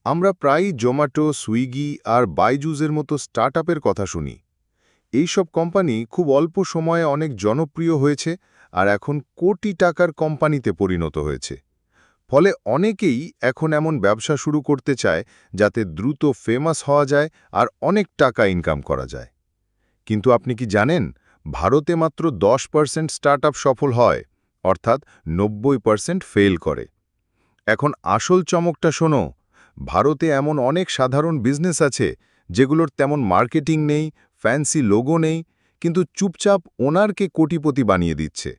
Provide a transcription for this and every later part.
আমরা প্রায়ই জোম্যাটো, সুইগি আর বাইজুসের মতো স্টার্টআপের কথা শুনি। এই সব কোম্পানি খুব অল্প সময়ে অনেক জনপ্রিয় হয়েছে আর এখন কোটি টাকার কোম্পানিতে পরিণত হয়েছে। ফলে অনেকেই এখন এমন ব্যবসা শুরু করতে চায় যাতে দ্রুত ফেমাস হওয়া যায় আর অনেক টাকা ইনকাম করা যায়। কিন্তু আপনি কি জানেন, ভারতে মাত্র 10% স্টার্টআপ সফল হয়, অর্থাৎ 90% ফেল করে। এখন আসল চমকটা শোনো, ভারতে এমন অনেক সাধারণ বিজনেস আছে যেগুলোর তেমন মার্কেটিং নেই, ফ্যান্সি লোগো নেই, কিন্তু চুপচাপ ওনারকে কোটিপতি বানিয়ে দিচ্ছে।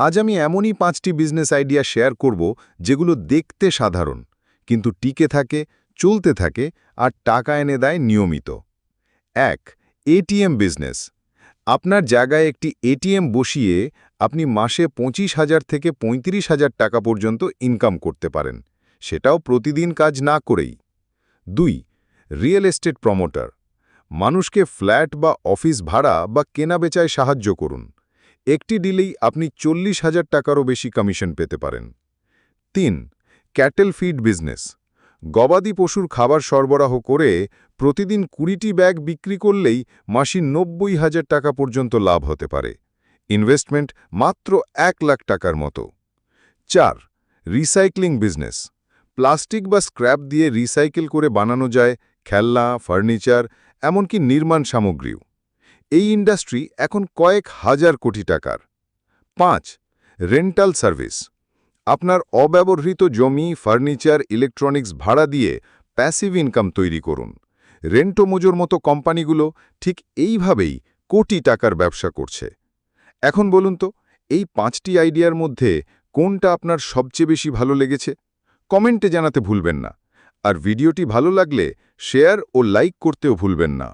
আজ আমি এমনই 5টি বিজনেস আইডিয়া শেয়ার করব যেগুলো দেখতে সাধারণ, কিন্তু টিকে থাকে, চলতে থাকে আর টাকা এনে দেয় নিয়মিত। 1. ATM business. আপনার জায়গায় একটি এটিএম বসিয়ে আপনি মাসে 25,000 থেকে 35,000 টাকা পর্যন্ত ইনকাম করতে পারেন, সেটাও প্রতিদিন কাজ না করেই। 2. Real estate promoter. মানুষকে ফ্ল্যাট বা অফিস ভাড়া বা কেনাবেচায় সাহায্য করুন। একটি ডিলেই আপনি 40,000 টাকারও বেশি কমিশন পেতে পারেন। 3. Cattle feed business. গবাদি পশুর খাবার সরবরাহ করে প্রতিদিন 20টি ব্যাগ বিক্রি করলেই মাসে 90,000 টাকা পর্যন্ত লাভ হতে পারে। ইনভেস্টমেন্ট মাত্র 1 লাখ টাকার মতো। 4. Recycling business. প্লাস্টিক বা স্ক্র্যাপ দিয়ে রিসাইকেল করে বানানো যায় খেলনা, ফার্নিচার, এমনকি নির্মাণ সামগ্রীও। এই ইন্ডাস্ট্রি এখন কয়েক হাজার কোটি টাকার। 5. Rental service. আপনার অব্যবহৃত জমি, ফার্নিচার, ইলেকট্রনিক্স ভাড়া দিয়ে প্যাসিভ ইনকাম তৈরি করুন। রেন্টোমোজোর মতো কোম্পানিগুলো ঠিক এইভাবেই কোটি টাকার ব্যবসা করছে। এখন বলুন তো, এই 5টি আইডিয়ার মধ্যে কোনটা আপনার সবচেয়ে বেশি ভালো লেগেছে? কমেন্টে জানাতে ভুলবেন না। আর ভিডিওটি ভালো লাগলে শেয়ার ও লাইক করতেও ভুলবেন না।